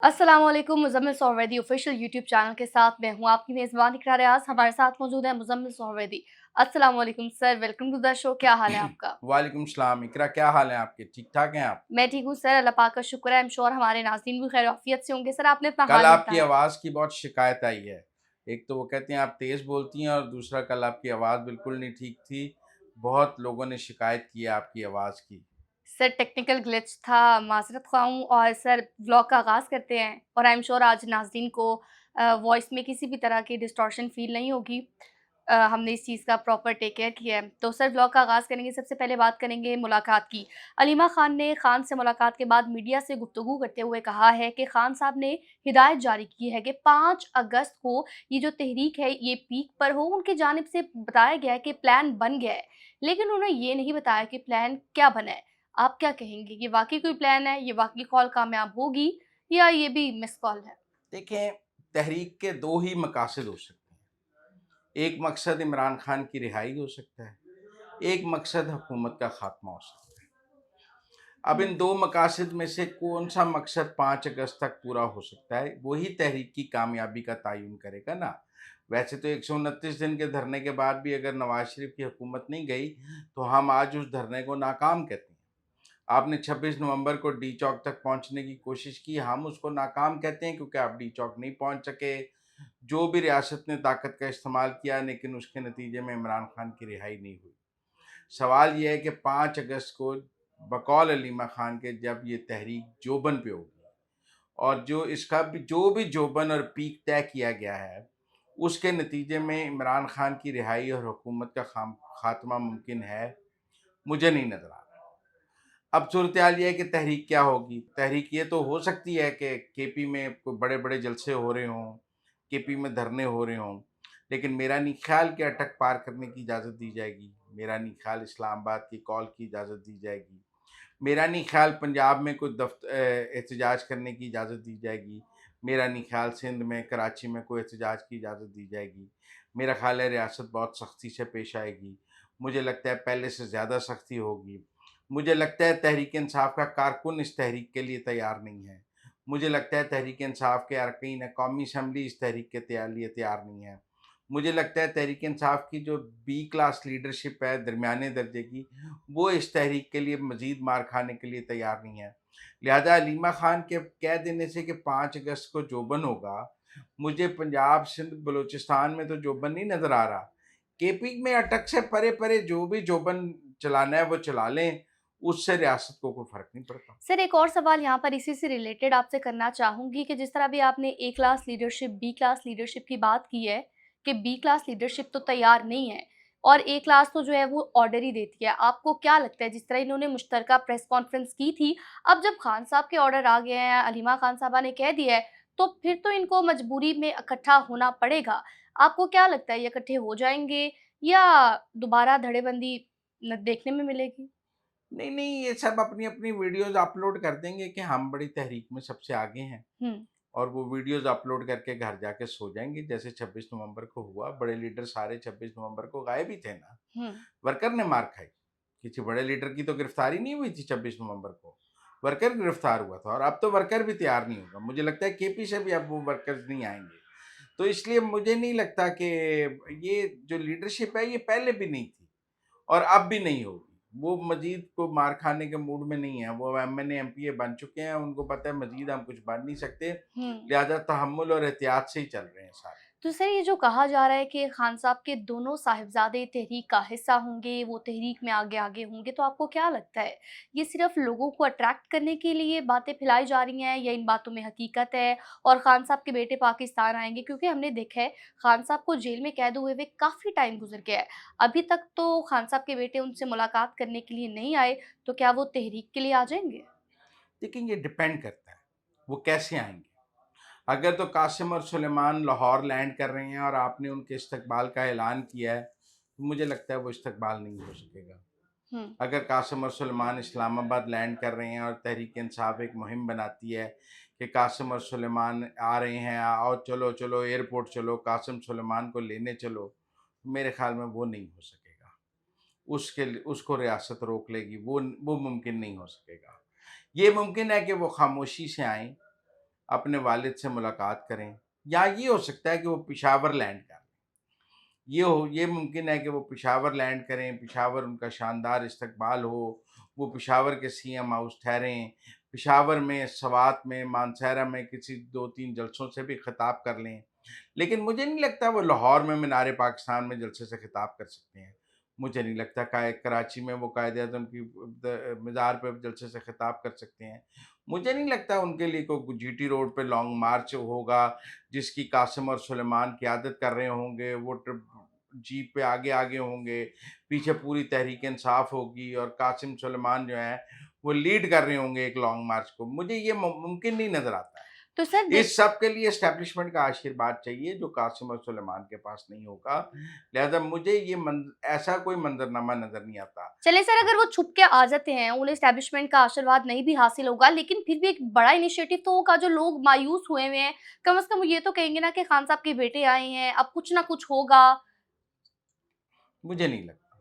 अस्सलाम वालेकुम। Muzammil सोहरवैदी official YouTube channel के साथ मैं हूँ आपकी मेज़बान इकरार रियाज़। हमारे साथ मौजूद है मुज़म्मिल सोहरवैदी। अस्सलाम वालेकुम sir, welcome to the show. क्या हाल है आपका? वालेकुम सलाम। इकरा, क्या हाल है आपके? ठीक-ठाक हैं आप? मैं ठीक हूँ सर, अल्लाह पाक का शुक्र है। आई एम श्योर हमारे नाज़रीन भी खैर-आफ़ियत से होंगे। सर आपने अपना कल हाल आपकी बताएँ। आवाज़ की बहुत शिकायत आई है। एक तो वो कहते हैं आप तेज़ बोलती हैं, और दूसरा कल आपकी आवाज़ बिल्कुल नहीं ठीक थी। बहुत लोगों ने शिकायत की है आपकी आवाज़ की। सर टेक्निकल ग्लिच था, माज़रत ख़्वाह हूँ। और सर व्लॉग का आगाज़ करते हैं और आई एम श्योर आज नाज़रीन को वॉइस में किसी भी तरह की डिस्टॉर्शन फ़ील नहीं होगी। हमने इस चीज़ का प्रॉपर टेक केयर किया है। तो सर व्लॉग का आगाज़ करेंगे, सबसे पहले बात करेंगे मुलाकात की। अलीमा ख़ान ने ख़ान से मुलाकात के बाद मीडिया से गुफ्तगू करते हुए कहा है कि ख़ान साहब ने हिदायत जारी की है कि 5 अगस्त को ये जो तहरीक है ये पीक पर हो। उनकी जानिब से बताया गया है कि प्लान बन गया है, लेकिन उन्होंने ये नहीं बताया कि प्लान क्या बना है। आप क्या कहेंगे? ये वाक़ई कोई प्लान है? ये वाक़ई कॉल कामयाब होगी या ये भी मिस कॉल है? देखें, तहरीक के 2 ही मकासद हो सकते हैं। एक मकसद इमरान खान की रिहाई हो सकता है, एक मकसद हुकूमत का खात्मा हो सकता है। अब हुँ। इन 2 मकासद में से कौन-सा मकसद 5 अगस्त तक पूरा हो सकता है, वही तहरीक की कामयाबी का तयन करेगा ना। वैसे तो 129 दिन के धरने के बाद भी अगर नवाज़ शरीफ की हुकूमत नहीं गई, तो हम आज उस धरने को नाकाम कहते हैं। आपने 26 नवंबर को डी चौक तक पहुंचने की कोशिश की, हम उसको नाकाम कहते हैं क्योंकि आप डी चौक नहीं पहुंच सके। जो भी रियासत ने ताकत का इस्तेमाल किया, लेकिन उसके नतीजे में इमरान खान की रिहाई नहीं हुई। सवाल ये है कि 5 अगस्त को बकौल अलीमा खान के जब ये तहरीक जोबन पे होगी, और जो इसका भी जो भी जोबन और पीक तय किया गया है, उसके नतीजे में इमरान खान की रिहाई और हुकूमत का खात्मा मुमकिन है, मुझे नहीं नज़र आ रहा। अब सूरत-ए-हाल ये है कि तहरीक क्या होगी? तहरीक ये तो हो सकती है कि केपी में कोई बड़े-बड़े जलसे हो रहे हों, केपी में धरने हो रहे हों, लेकिन मेरा नहीं ख़्याल कि अटक पार करने की इजाज़त दी जाएगी। मेरा नहीं ख़्याल इस्लामाबाद की कॉल की इजाज़त दी जाएगी। मेरा नहीं ख़्याल पंजाब में कोई एहतजाज करने की इजाज़त दी जाएगी। मेरा नहीं ख़्याल सिंध में, कराची में कोई एहतजाज की इजाज़त दी जाएगी। मेरा ख़्याल है रियासत बहुत सख्ती से पेश आएगी। मुझे लगता है पहले से ज़्यादा सख्ती होगी। मुझे लगता है तहरीक-ए-इंसाफ का कारकुन इस तहरीक के लिए तैयार नहीं है। मुझे लगता है तहरीक-ए-इंसाफ के अरकान कौमी असम्बली इस तहरीक के लिए तैयार नहीं है। मुझे लगता है तहरीक-ए-इंसाफ की जो बी क्लास लीडरशिप है, दरमियाने दर्जे की, वो इस तहरीक के लिए मज़ीद मार खाने के लिए तैयार नहीं है। लिहाज़ा अलीमा खान के कह देने से कि 5 अगस्त को जोबन होगा, मुझे पंजाब, सिंध, बलूचिस्तान में तो जोबन नहीं नज़र आ रहा। केपी में अटक से परे-परे जो भी जोबन चलाना है वो चला लें, उससे रियासत को कोई फ़र्क नहीं पड़ता। सर एक और सवाल यहाँ पर इसी से रिलेटेड आपसे करना चाहूँगी कि जिस तरह अभी आपने A class leadership, B class leadership की बात की है कि बी क्लास लीडरशिप तो तैयार नहीं है और ए क्लास तो जो है वो ऑर्डर ही देती है। आपको क्या लगता है जिस तरह इन्होंने मुश्तरका प्रेस कॉन्फ्रेंस की थी, अब जब खान साहब के ऑर्डर आ गए हैं, अलीमा खान साहबा ने कह दिया है, तो फिर तो इनको मजबूरी में इकट्ठा होना पड़ेगा। आपको क्या लगता है ये इकट्ठे हो जाएँगे या दोबारा धड़ेबंदी देखने में मिलेगी? नहीं, नहीं, ये सब अपनी-अपनी वीडियोज़ अपलोड कर देंगे कि हम बड़ी तहरीक में सबसे आगे हैं, हुँ, और वो वीडियोज़ अपलोड करके घर जाके सो जाएँगे, जैसे 26 नवंबर को हुआ। बड़े लीडर सारे 26 नवंबर को गायब ही थे ना। हुँ। वर्कर ने मार खाई। किसी बड़े लीडर की तो गिरफ्तारी नहीं हुई थी 26 नवंबर को, वर्कर गिरफ्तार हुआ था, और अब तो वर्कर भी तैयार नहीं होगा। मुझे लगता है केपी से भी अब वो वर्कर्स नहीं आएँगे। तो इसलिए मुझे नहीं लगता कि ये जो लीडरशिप है ये पहले भी नहीं थी और अब भी नहीं होगी। वो मज़ीद को मार खाने के मूड में नहीं है। वो एमएनए, एमपीए बन चुके हैं, उनको पता है मज़ीद हम कुछ बन नहीं सकते, हुँ। लिहाज़ा तहम्मुल और एहतियात से ही चल रहे हैं सारे। तो सर ये जो कहा जा रहा है कि खान साहब के दोनों साहिबज़ादे तहरीक का हिस्सा होंगे, वो तहरीक में आगे-आगे होंगे, तो आपको क्या लगता है, ये सिर्फ़ लोगों को अट्रैक्ट करने के लिए बातें फैलाई जा रही हैं या इन बातों में हकीकत है और खान साहब के बेटे पाकिस्तान आएँगे? क्योंकि हमने देखा है खान साहब को जेल में कैद हुए हुए काफ़ी टाइम गुज़र गया है। अभी तक तो खान साहब के बेटे उनसे मुलाकात करने के लिए नहीं आए, तो क्या वो तहरीक के लिए आ जाएँगे? लेकिन ये डिपेंड करता है, वो कैसे आएँगे। अगर तो कासिम और सुलेमान लाहौर लैंड कर रहे हैं और आपने उनके इस्तकबाल का ऐलान किया है, तो मुझे लगता है वो इस्तकबाल नहीं हो सकेगा। हुँ। अगर कासिम और सुलेमान इस्लामाबाद लैंड कर रहे हैं और तहरीक-ए-इंसाफ एक मुहिम बनाती है कि कासिम और सुलेमान आ रहे हैं, आओ चलो, चलो एयरपोर्ट चलो, कासिम सुलेमान को लेने चलो, तो मेरे ख़्याल में वो नहीं हो सकेगा। उसके लिए उसको रियासत रोक लेगी, वो मुमकिन नहीं हो सकेगा। ये मुमकिन है कि वो खामोशी से आएँ, अपने वालिद से मुलाकात करें, या ये हो सकता है कि वो पेशावर लैंड कर लें। ये मुमकिन है कि वो पेशावर लैंड करें, पेशावर उनका शानदार इस्तकबाल हो, वो पेशावर के सीएम हाउस ठहरें, पेशावर में, सवात में, मानसहरा में किसी 2-3 जलसों से भी खिताब कर लें। लेकिन मुझे नहीं लगता वो लाहौर में मीनार पाकिस्तान में जलसे से खिताब कर सकते हैं। मुझे नहीं लगता कराची में वो कायदे-आज़म की मज़ार पे जलसे से खिताब कर सकते हैं। मुझे नहीं लगता उनके लिए कोई जीटी रोड पे लॉन्ग मार्च होगा, जिसकी कासिम और सुलेमान क़यादत कर रहे होंगे। वो ट्रिप जीप पे आगे-आगे होंगे, पीछे पूरी तहरीक इंसाफ होगी और कासिम सुलेमान जो हैं, वो लीड कर रहे होंगे एक लॉन्ग मार्च को। मुझे ये मुमकिन नहीं नज़र आता है। तो सर इस सब के लिए एस्टेब्लिशमेंट का आशीर्वाद चाहिए, जो कासिम और सुलेमान के पास नहीं होगा। लिहाज़ा मुझे ये ऐसा कोई मंज़रनामा नज़र नहीं आता। चलें सर, अगर वो छुप के आ जाते हैं, उन्हें एस्टेब्लिशमेंट का आशीर्वाद नहीं भी हासिल होगा, लेकिन फिर भी एक बड़ा इनिशिएटिव तो होगा, जो लोग मायूस हुए हुए हैं, कम से कम वो ये तो कहेंगे ना कि खान साहब के बेटे आए हैं, अब कुछ ना कुछ होगा। मुझे नहीं लगता।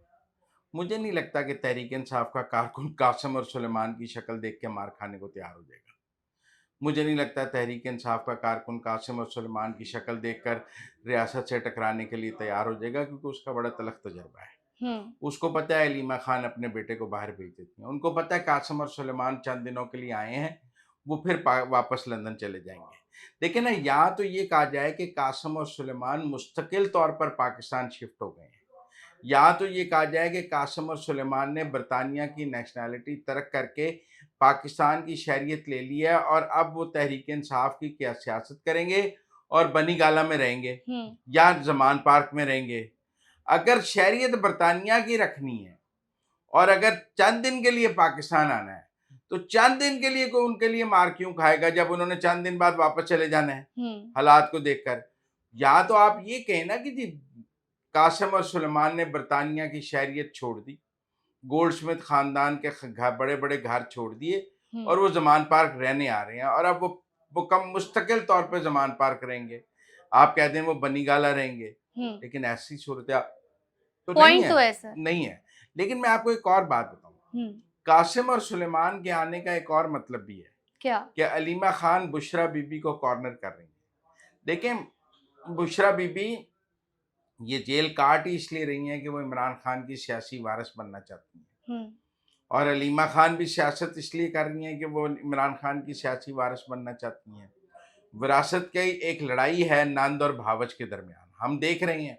मुझे नहीं लगता कि तहरीक-ए-इंसाफ का कारकुन कासिम और सुलेमान की शक्ल देख के मार खाने को तैयार हो जाएगा। मुझे नहीं लगता तहरीक-ए-इंसाफ का कारकुन कासिम और सुलेमान की शक्ल देखकर रियासत से टकराने के लिए तैयार हो जाएगा, क्योंकि उसका बड़ा तलख़ तजुर्बा है। हुँ। उसको पता है अलीमा खान अपने बेटे को बाहर भेज देती हैं। उनको पता है कासिम और सुलेमान चंद दिनों के लिए आए हैं, वो फिर वापस लंदन चले जाएँगे। देखिए ना, या तो ये कहा जाए कि कासिम और सुलेमान मुस्तकिल तौर पर पाकिस्तान शिफ्ट हो गए हैं, या तो ये कहा जाए कि कासिम और सुलेमान ने बरतानिया की नेशनैलिटी तर्क करके पाकिस्तान की शहरियत ले ली है और अब वो तहरीक-ए-इंसाफ की क्या सियासत करेंगे और बनी गाला में रहेंगे हुँ। या ज़मान पार्क में रहेंगे। अगर शहरियत बरतानिया की रखनी है और अगर चंद दिन के लिए पाकिस्तान आना है, तो चंद दिन के लिए कोई उनके लिए मार क्यों खाएगा, जब उन्होंने चंद दिन बाद वापस चले जाना है, हुँ। हालात को देखकर। या तो आप ये कहें ना कि जी कासिम और सुलेमान ने बरतानिया की शहरियत छोड़ दी, गोल्डस्मिथ ख़ानदान के बड़े-बड़े घर छोड़ दिए हुँ। और वो ज़मान पार्क रहने आ रहे हैं, और अब वो कम मुस्तकिल तौर पे ज़मान पार्क रहेंगे। आप कहते हैं वो बनी गाला रहेंगे, हुँ। लेकिन ऐसी सूरत-ए तो नहीं पॉइंट है, तो है सर। नहीं है। लेकिन मैं आपको एक और बात बताऊँ, हुँ। कासिम और सुलेमान के आने का एक और मतलब भी है क्या? कि अलीमा खान बुशरा बीबी को कॉर्नर कर रही हैं। देखें, बुशरा बीबी ये जेल काट ही इसलिए रही हैं कि वो इमरान खान की सियासी वारिस बनना चाहती हैं, हुँ। और अलीमा खान भी सियासत इसलिए कर रही हैं कि वो इमरान खान की सियासी वारिस बनना चाहती हैं। विरासत की एक लड़ाई है नंद और भावच के दरमियान, हम देख रहे हैं,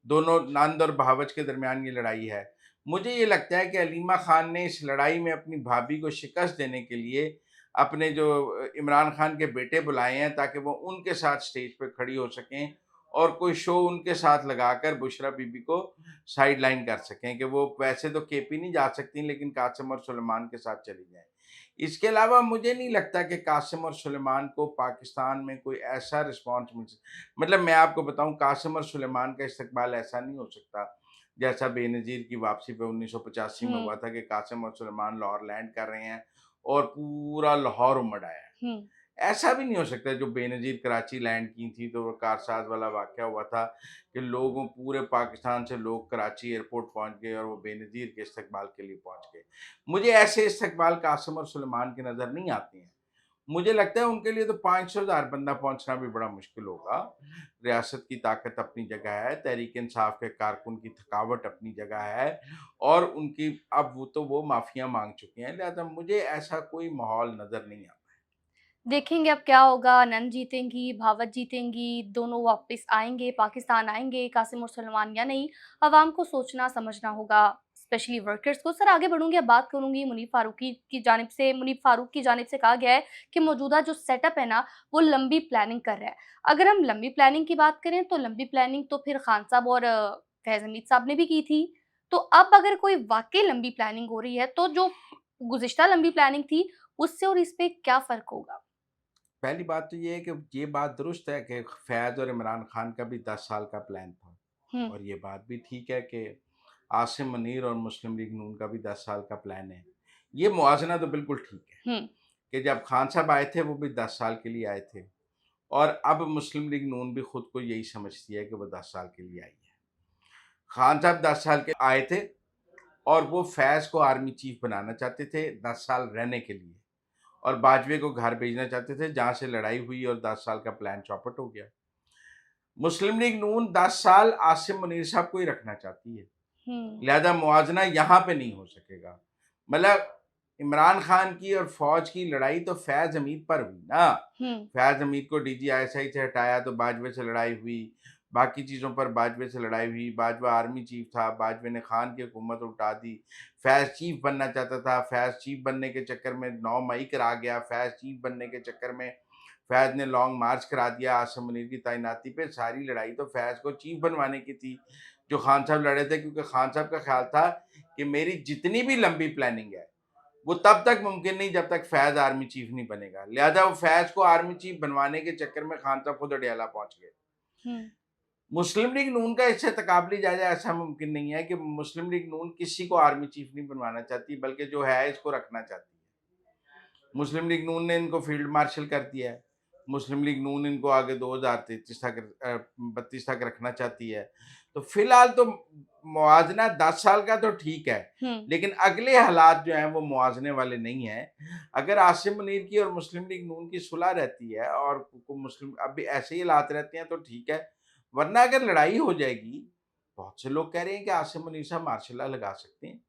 दोनों नंद और भावच के दरमियान ये लड़ाई है। मुझे ये लगता है कि अलीमा खान ने इस लड़ाई में अपनी भाभी को शिकस्त देने के लिए अपने जो इमरान खान के बेटे बुलाए हैं, ताकि वो उनके साथ स्टेज पे खड़ी हो सकें और कोई शो उनके साथ लगाकर बुशरा बीबी को साइड लाइन कर सकें कि वो वैसे तो केपी नहीं जा सकती, लेकिन कासिम और सुलेमान के साथ चली जाएँ। इसके अलावा मुझे नहीं लगता कि कासिम और सुलेमान को पाकिस्तान में कोई ऐसा रिस्पॉन्स मतलब मैं आपको बताऊँ, कासिम और सुलेमान का इस्तकबाल ऐसा नहीं हो सकता, जैसा बेनज़ीर की वापसी पे 1985 में हुआ हुँ। था कि कासिम और सुलेमान लाहौर लैंड कर रहे हैं और पूरा लाहौर उमड़ आया है। हुँ। ऐसा भी नहीं हो सकता, जो बेनज़ीर कराची लैंड की थी तो वो कारसाज वाला वाक़या हुआ था कि लोगों पूरे पाकिस्तान से लोग कराची एयरपोर्ट पहुँच गए और वो बेनज़ीर के इस्तकबाल के लिए पहुँच गए। मुझे ऐसे इस्तकबाल कासिम और सुलेमान के नज़र नहीं आते हैं। मुझे लगता है उनके लिए तो 500,000 बंदा पहुँचना भी बड़ा मुश्किल होगा। रियासत की ताकत अपनी जगह है, तहरीक-ए-इंसाफ के कारकुन की थकावट अपनी जगह है, और उनकी अब वो माफ़ियाँ माँग चुके हैं, लिहाज़ा मुझे ऐसा कोई माहौल नज़र नहीं आता। देखेंगे अब क्या होगा, आनंद जीतेंगी, भावत जीतेंगी, दोनों वापस आएँगे, पाकिस्तान आएँगे, कासिम और सलमान या नहीं, अवाम को सोचना समझना होगा, स्पेशली वर्कर्स को। सर आगे बढ़ूँगी, अब बात करूँगी मुनीब फ़ारूक की जानिब से कहा गया है कि मौजूदा जो सेटअप है ना, वो लंबी प्लानिंग कर रहा है। अगर हम लंबी प्लानिंग की बात करें, तो लंबी प्लानिंग तो फिर खान साहब और फैज़ हमीद साहब ने भी की थी। तो अब अगर कोई वाक़ई लंबी प्लानिंग हो रही है, तो जो गुज़िश्ता लंबी प्लानिंग थी, उससे और इस पे क्या फ़र्क होगा? पहली बात तो ये है कि ये बात दुरुस्त है कि फैज़ और इमरान खान का भी 10 साल का प्लान था, हुँ। और ये बात भी ठीक है कि आसिम मुनीर और मुस्लिम लीग नून का भी 10 साल का प्लान है। ये मुवाज़ना तो बिल्कुल ठीक है हुँ। कि जब खान साहब आए थे वो भी 10 साल के लिए आए थे, और अब मुस्लिम लीग नून भी खुद को यही समझती है कि वो 10 साल के लिए आई है। खान साहब 10 साल के आए थे और वो फैज़ को आर्मी चीफ बनाना चाहते थे 10 साल रहने के लिए, और बाजवे को घर भेजना चाहते थे, जहाँ से लड़ाई हुई और 10 साल का प्लान चौपट हो गया। मुस्लिम लीग नून 10 साल आसिम मुनीर साहब को ही रखना चाहती है, हुँ, लिहाजा मुआवजा यहाँ पे नहीं हो सकेगा। मतलब इमरान खान की और फौज की लड़ाई तो फैज़ हमीद पर हुई ना। हुँ, फैज़ हमीद को डीजीआईएसआई से हटाया तो बाजवे से लड़ाई हुई, बाकी चीज़ों पर बाजवे से लड़ाई हुई। बाजवा आर्मी चीफ था, बाजवे ने खान की हुकूमत उल्टा दी। फैज़ चीफ बनना चाहता था, फैज़ चीफ बनने के चक्कर में 9 मई करा गया। फैज़ चीफ बनने के चक्कर में फैज़ ने लॉन्ग मार्च करा दिया आसिम मुनीर की तैनाती पे। सारी लड़ाई तो फैज़ को चीफ बनवाने की थी, जो खान साहब लड़े थे, क्योंकि खान साहब का ख्याल था कि मेरी जितनी भी लंबी प्लानिंग है वो तब तक मुमकिन नहीं जब तक फैज़ आर्मी चीफ नहीं बनेगा। लिहाजा वो फैज़ को आर्मी चीफ बनवाने के चक्कर में खान साहब खुद अडियाला पहुंच गए। हुँ, मुस्लिम लीग नून का इससे तकाबली जायजा ऐसा मुमकिन नहीं है कि मुस्लिम लीग नून किसी को आर्मी चीफ नहीं बनवाना चाहती, बल्कि जो है इसको रखना चाहती है। मुस्लिम लीग नून ने इनको फील्ड मार्शल कर दिया है। मुस्लिम लीग नून इनको आगे 2033 तक 32 तक रखना चाहती है। तो फिलहाल तो मुआवजा 10 साल का तो ठीक है, हुँ, लेकिन अगले हालात जो हैं वो मुआवजे वाले नहीं हैं। अगर आसिम मुनीर की और मुस्लिम लीग नून की सुलह रहती है और मुस्लिम अभी ऐसे ही हालात रहते हैं तो ठीक है, वरना अगर लड़ाई हो जाएगी, बहुत से लोग कह रहे हैं कि आसिम मुनीर साहब मार्शल लॉ लगा सकते हैं।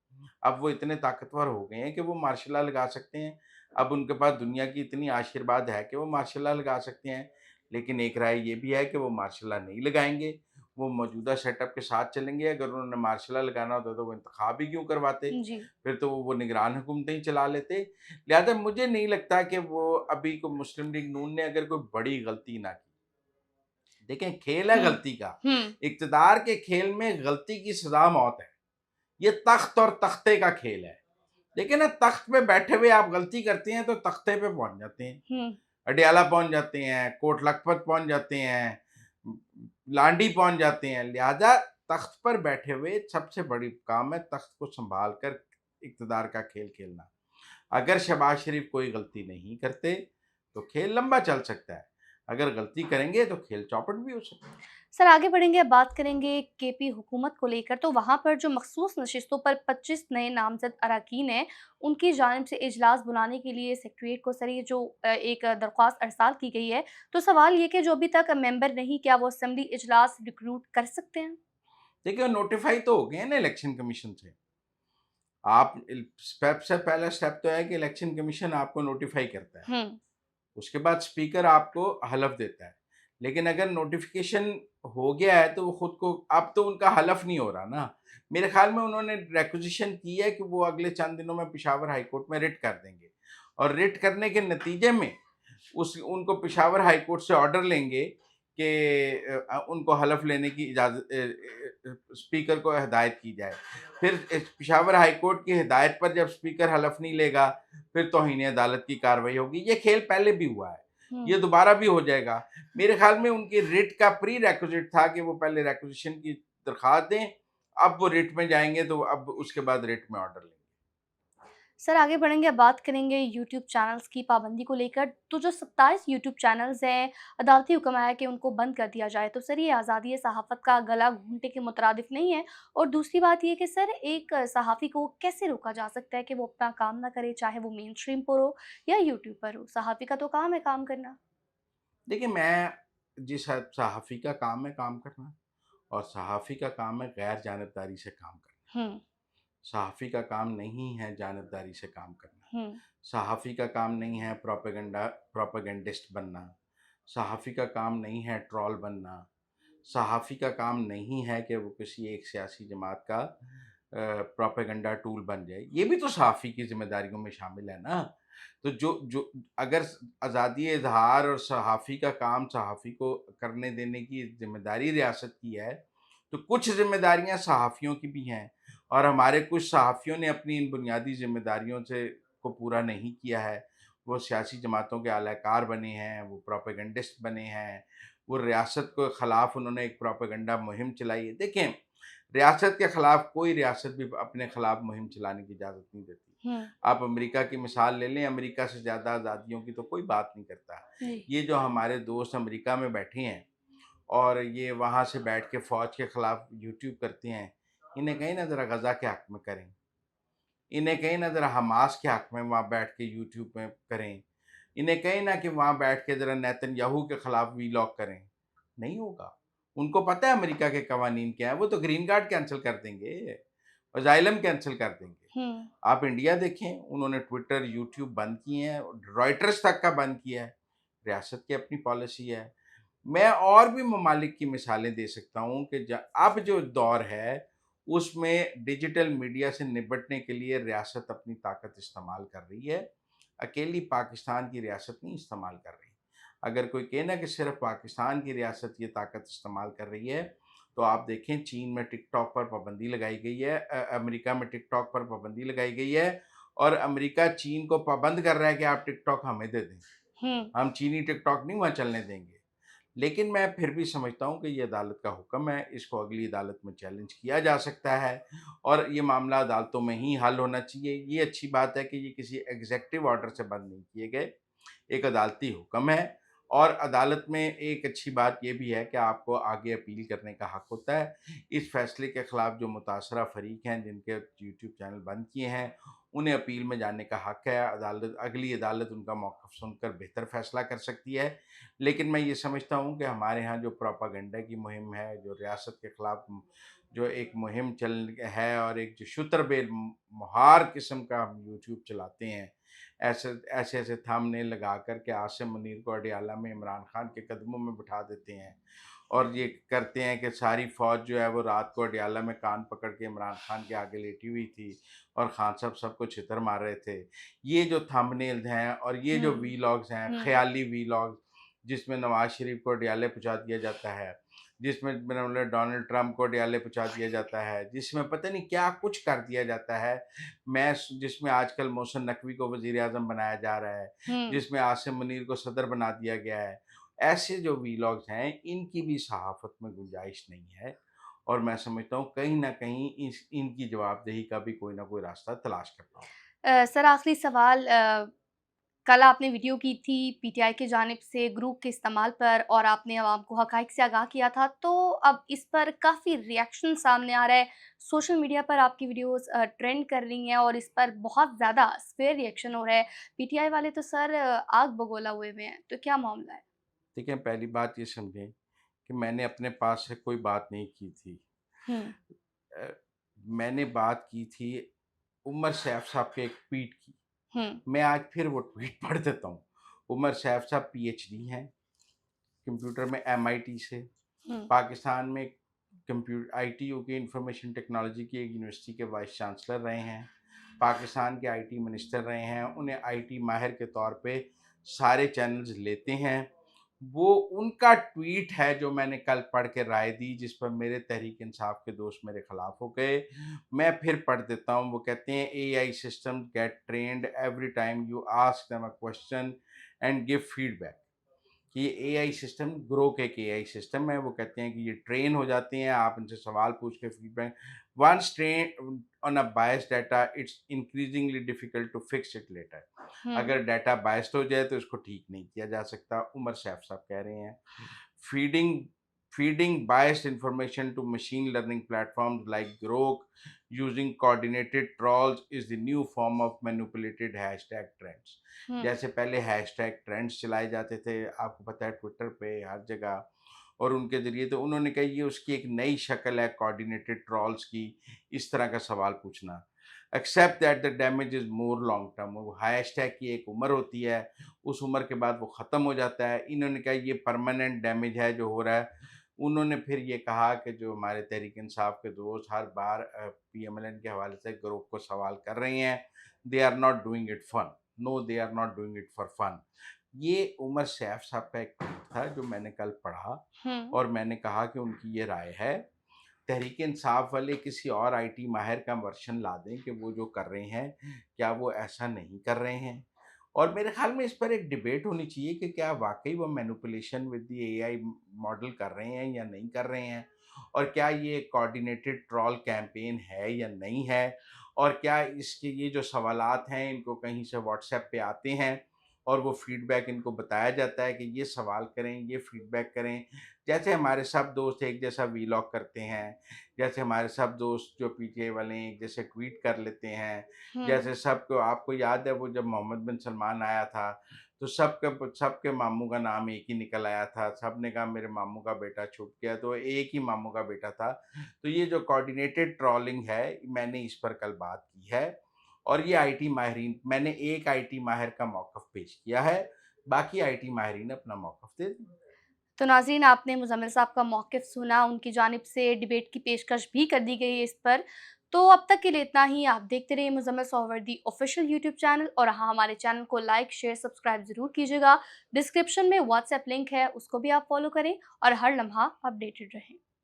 अब वो इतने ताकतवर हो गए हैं कि वो मार्शल लॉ लगा सकते हैं। अब उनके पास दुनिया की इतनी आशीर्वाद है कि वो मार्शल लॉ लगा सकते हैं। लेकिन एक राय ये भी है कि वो मार्शल लॉ नहीं लगाएँगे, वो मौजूदा सेटअप के साथ चलेंगे। अगर उन्होंने मार्शल लॉ लगाना होता तो वो इंतखाब ही क्यों करवाते? जी, फिर तो वो निगरान हुकूमतें ही चला लेते। लिहाजा मुझे नहीं लगता कि वो अभी को मुस्लिम लीग नून ने अगर कोई बड़ी गलती ना की, देखें खेल है हुँ, गलती का, हुँ, इक़्तिदार के खेल में गलती की सज़ा मौत है। ये तख्त और तख्ते का खेल है। देखिए ना, तख्त पे बैठे हुए आप गलती करते हैं तो तख्ते पे पहुँच जाते हैं। हुँ, अडियाला पहुँच जाते हैं, कोट लखपत पहुँच जाते हैं, लांडी पहुँच जाते हैं। लिहाजा तख्त पर बैठे हुए सबसे बड़ी काम है तख्त को सँभाल कर इक़्तिदार का खेल खेलना। अगर शहबाज शरीफ कोई गलती नहीं करते, तो खेल लंबा चल सकता है। अगर गलती करेंगे तो खेल चौपट भी हो सकता है। सर आगे बढ़ेंगे, अब बात करेंगे केपी हुकूमत को लेकर। तो वहाँ पर जो मखसूस नशिस्तों पर 25 नए नामज़द अरकान हैं, उनकी जानिब से इजलास बुलाने के लिए सेक्रेटेरिएट को सर ये जो एक दरख्वास्त अरसाल की गई है, तो सवाल ये कि जो अभी तक मेंबर नहीं, क्या वो असेंबली इजलास रिक्रूट कर सकते हैं? देखिए, नोटिफ़ाई तो हो गए हैं ना इलेक्शन कमीशन से। आप सबसे पहला स्टेप तो है कि इलेक्शन कमीशन आपको नोटिफ़ाई करता है। हुँ, उसके बाद स्पीकर आपको हलफ देता है। लेकिन अगर नोटिफ़िकेशन हो गया है तो वो खुद को, अब तो उनका हलफ नहीं हो रहा ना। मेरे ख़्याल में उन्होंने रिक्वेजिशन की है कि वो अगले चंद दिनों में पेशावर हाई कोर्ट में रिट कर देंगे और रिट करने के नतीजे में उस उनको पेशावर हाई कोर्ट से ऑर्डर लेंगे कि उनको हलफ लेने की इजाज़त स्पीकर को हिदायत की जाए। फिर पेशावर हाई कोर्ट की हिदायत पर जब स्पीकर हलफ नहीं लेगा, फिर तौहीन अदालत की कार्रवाई होगी। ये खेल पहले भी हुआ है, हुँ। ये दोबारा भी हो जाएगा। मेरे ख़्याल में उनकी रिट का प्री रिक्विज़िट था कि वो पहले रिक्विज़िशन की दरख़्वास्त दें, अब वो रिट में जाएँगे तो अब उसके बाद रिट में ऑर्डर लेंगे। सर आगे बढ़ेंगे, अब बात करेंगे यूट्यूब चैनल्स की पाबंदी को लेकर। तो जो 27 यूट्यूब चैनल्स हैं, अदालती हुक्म आया कि उनको बंद कर दिया जाए। तो सर ये आज़ादी सहाफ़त का गला घूंटने के मुतरादिफ नहीं है? और दूसरी बात ये कि सर एक सहाफ़ी को कैसे रोका जा सकता है कि वो अपना काम ना करे, चाहे वो मेन स्ट्रीम पर हो या यूट्यूब पर हो? सहाफ़ी का तो काम है काम करना। देखिए, मैं जिस सहाफ़ी का काम है काम करना, और सहाफ़ी का काम है गैर जानिबदारी से काम करना। हुँ, सहाफ़ी का काम नहीं है जानिबदारी से काम करना। हुँ, सहाफ़ी का काम नहीं है प्रोपेगेंडिस्ट बनना। सहाफ़ी का काम नहीं है ट्रोल बनना। सहाफ़ी का काम नहीं है कि वो किसी एक सियासी जमात का प्रोपेगेंडा टूल बन जाए। ये भी तो सहाफ़ी की ज़िम्मेदारियों में शामिल है ना। तो जो जो अगर आज़ादी इज़हार और सहाफ़ी का काम सहाफ़ी को करने देने की ज़िम्मेदारी रियासत की है, तो कुछ ज़िम्मेदारियाँ सहाफ़ियों की भी हैं और हमारे कुछ सहाफ़ियों ने अपनी इन बुनियादी ज़िम्मेदारियों से को पूरा नहीं किया है। वो सियासी जमातों के आलाकार बने हैं, वो प्रोपेगेंडिस्ट बने हैं, वो रियासत के ख़िलाफ़ उन्होंने एक प्रोपेगेंडा मुहिम चलाई है। देखें, रियासत के ख़िलाफ़ कोई रियासत भी अपने ख़िलाफ़ मुहिम चलाने की इजाज़त नहीं देती। हुँ, आप अमेरिका की मिसाल ले लें, अमेरिका से ज़्यादा आज़ादियों की तो कोई बात नहीं करता। जी। ये जो हमारे दोस्त अमेरिका में बैठे हैं और ये वहाँ से बैठ के फ़ौज के ख़िलाफ़ यूट्यूब करते हैं, इन्हें कहें ना ज़रा गज़ा के हक़ में करें। इन्हें कहीं ना ज़रा हमास के हक़ में वहाँ बैठ के यूट्यूब में करें। इन्हें कहीं ना कि वहाँ बैठ के ज़रा नेतन्याहू के खिलाफ वीलॉग करें। नहीं होगा। उनको पता है अमेरिका के कवानीन क्या है, वो तो ग्रीन कार्ड कैंसल कर देंगे, अज़ाइलम कैंसल कर देंगे। हुँ। आप इंडिया देखें, उन्होंने ट्विटर, यूट्यूब बंद किए हैं, रॉयटर्स तक का बंद किया है। रियासत की अपनी पॉलिसी है। मैं और भी ममालिक की मिसालें दे सकता हूँ कि ज अब जो दौर है, उसमें डिजिटल मीडिया से निपटने के लिए रियासत अपनी ताकत इस्तेमाल कर रही है। अकेली पाकिस्तान की रियासत नहीं इस्तेमाल कर रही। अगर कोई कहे ना कि सिर्फ़ पाकिस्तान की रियासत ये ताकत इस्तेमाल कर रही है, तो आप देखें चीन में टिकटॉक पर पाबंदी लगाई गई है, अमेरिका में टिकटॉक पर पाबंदी लगाई गई है और अमेरिका चीन को पाबंद कर रहा है कि आप टिकटॉक हमें दे दें। हुँ। हम चीनी टिकटॉक नहीं वहाँ चलने देंगे। लेकिन मैं फिर भी समझता हूँ कि ये अदालत का हुक्म है, इसको अगली अदालत में चैलेंज किया जा सकता है और ये मामला अदालतों में ही हल होना चाहिए। ये अच्छी बात है कि ये किसी एग्ज़ेक्टिव ऑर्डर से बंद नहीं किए गए, एक अदालती हुक्म है और अदालत में एक अच्छी बात ये भी है कि आपको आगे अपील करने का हक़ होता है। इस फैसले के खिलाफ जो मुतासरा फ़रीक हैं, जिनके यूट्यूब चैनल बंद किए हैं, उन्हें अपील में जाने का हक़ है। अगली अदालत उनका मौक़िफ़ सुनकर बेहतर फ़ैसला कर सकती है। लेकिन मैं ये समझता हूँ कि हमारे यहाँ जो प्रोपेगेंडा की मुहिम है, जो रियासत के खिलाफ जो एक मुहिम चल है और एक जो शुतरबेल मुहार किस्म का हम यूट्यूब चलाते हैं, ऐसे-ऐसे थंबनेल लगा कर के आसिम मुनीर को अडयाला में इमरान खान के कदमों में बिठा देते हैं और ये करते हैं कि सारी फ़ौज जो है वो रात को अडयाला में कान पकड़ के इमरान खान के आगे लेटी हुई थी और खान साहब सबको छितर मार रहे थे। ये जो थंबनेल्स हैं और ये जो हुँ। वीलॉग्स हैं, हुँ। ख़याली वीलॉग जिसमें नवाज़ शरीफ को अडयाले पहुँचा दिया जाता है, जिसमें मतलब डोनाल्ड ट्रंप को अडयाले पहुँचा दिया जाता है, जिसमें पता नहीं क्या कुछ कर दिया जाता है। जिसमें आजकल मोहसिन नकवी को वज़ीर-ए-आज़म बनाया जा रहा है, हुँ। जिसमें आसिम मुनीर को सदर बना दिया गया है। ऐसे जो वीलॉग्स हैं, इनकी भी सहाफ़त में गुंजाइश नहीं है और मैं समझता हूँ कहीं न कहीं इनकी जवाबदेही का भी कोई न कोई रास्ता तलाश करना होगा। सर आखिरी सवाल, कल आपने वीडियो की थी पीटीआई की जानिब से ग्रुप के इस्तेमाल पर और आपने अवाम को हक़ाइक़ से आगाह किया था, तो अब इस पर काफ़ी रिएक्शन सामने आ रहा है। सोशल मीडिया पर आपकी वीडियोज़ ट्रेंड कर रही हैं और इस पर बहुत ज़्यादा स्फ़ेयर रिएक्शन हो रहा है। पीटीआई वाले तो सर आग बगोला हुए हुए हैं, तो क्या मामला है? देखिए, पहली बात ये समझें कि मैंने अपने पास से कोई बात नहीं की थी। हुँ। अ, मैंने बात की थी उमर सैफ साहब के एक ट्वीट की। हुँ। मैं आज फिर वो ट्वीट पढ़ देता हूँ। उमर सैफ साहब पीएचडी हैं, कंप्यूटर में एमआईटी से। हुँ। पाकिस्तान में आईटीयू की इंफॉर्मेशन टेक्नोलॉजी की एक यूनिवर्सिटी के वाइस चांसलर रहे हैं। पाकिस्तान के आईटी मिनिस्टर रहे हैं। उन्हें आईटी माहिर के तौर पे सारे चैनल्स लेते हैं। वो उनका ट्वीट है जो मैंने कल पढ़ के राय दी, जिस पर मेरे तहरीक इंसाफ के दोस्त मेरे खिलाफ हो गए। मैं फिर पढ़ देता हूँ। वो कहते हैं AI system get trained every time you ask them a question and give feedback. कि ये एआई सिस्टम ग्रोक एक एआई सिस्टम है। वो कहते हैं कि ये ट्रेन हो जाते हैं, आप इनसे सवाल पूछ के feedback once train on a biased data it's increasingly difficult to fix it later. हुँ। अगर डाटा बायस्ड हो जाए तो इसको ठीक नहीं किया जा सकता। उमर सैफ साहब कह रहे हैं feeding feeding biased information to machine learning platforms like Grok using coordinated trolls is the new form of manipulated hashtag trends। हुँ। जैसे पहले हैशटैग ट्रेंड्स चलाए जाते थे, आपको पता है ट्विटर पे हर जगह, और उनके ज़रिए तो उन्होंने कहा ये उसकी एक नई शक्ल है कोऑर्डिनेटेड ट्रॉल्स की, इस तरह का सवाल पूछना। Except that the damage is more long term. वो हैशटैग की एक उम्र होती है, उस उम्र के बाद वो ख़त्म हो जाता है। इन्होंने कहा ये परमानेंट डैमेज है जो हो रहा है। उन्होंने फिर ये कहा कि जो हमारे तहरीक इंसाफ के दोस्त हर बार पीएमएलएन के हवाले से ग्रुप को सवाल कर रहे हैं, they are not doing it fun. No, they are not doing it for fun. ये उमर सैफ साहब का एक ट्वीट था जो मैंने कल पढ़ा हुँ। और मैंने कहा कि उनकी ये राय है। तहरीक इंसाफ वाले किसी और आईटी माहिर का वर्शन ला दें कि वो जो कर रहे हैं, क्या वो ऐसा नहीं कर रहे हैं? और मेरे ख़्याल में इस पर एक डिबेट होनी चाहिए कि क्या वाक़ई वो manipulation with the AI model कर रहे हैं या नहीं कर रहे हैं? और क्या ये कोऑर्डिनेटेड ट्रोल कैंपेन है या नहीं है? और क्या इसके ये जो सवालात हैं, इनको कहीं से व्हाट्सएप पे आते हैं और वो फीडबैक इनको बताया जाता है कि ये सवाल करें, ये फीडबैक करें। जैसे हमारे सब दोस्त एक जैसा वीलॉग करते हैं, जैसे हमारे सब दोस्त जो पीटीआई वाले हैं एक जैसे ट्वीट कर लेते हैं, हुँ। जैसे सबको आपको याद है वो जब मोहम्मद बिन सलमान आया था, तो सबके मामू का नाम एक ही निकल आया था। सबने कहा मेरे मामू का बेटा छूट गया, तो एक ही मामू का बेटा था। तो ये जो कोऑर्डिनेटेड ट्रोलिंग है, मैंने इस पर कल बात की है और ये आईटी माहिरीन मैंने एक आईटी माहिर का मौक़िफ़ पेश किया है, बाकी आईटी माहिरीन अपना मौक़िफ़ दे दें। तो नाज़रीन, आपने मुज़म्मिल साहब का मौक़िफ़ सुना, उनकी जानिब से डिबेट की पेशकश भी कर दी गई है इस पर। तो अब तक के लिए इतना ही। आप देखते रहिए Muzammil Suhrawardy official YouTube channel, और हाँ, हमारे चैनल को लाइक, शेयर, सब्सक्राइब ज़रूर कीजिएगा। डिस्क्रिप्शन में व्हाट्सएप लिंक है, उसको भी आप फ़ॉलो करें और हर लम्हा अपडेटेड रहें।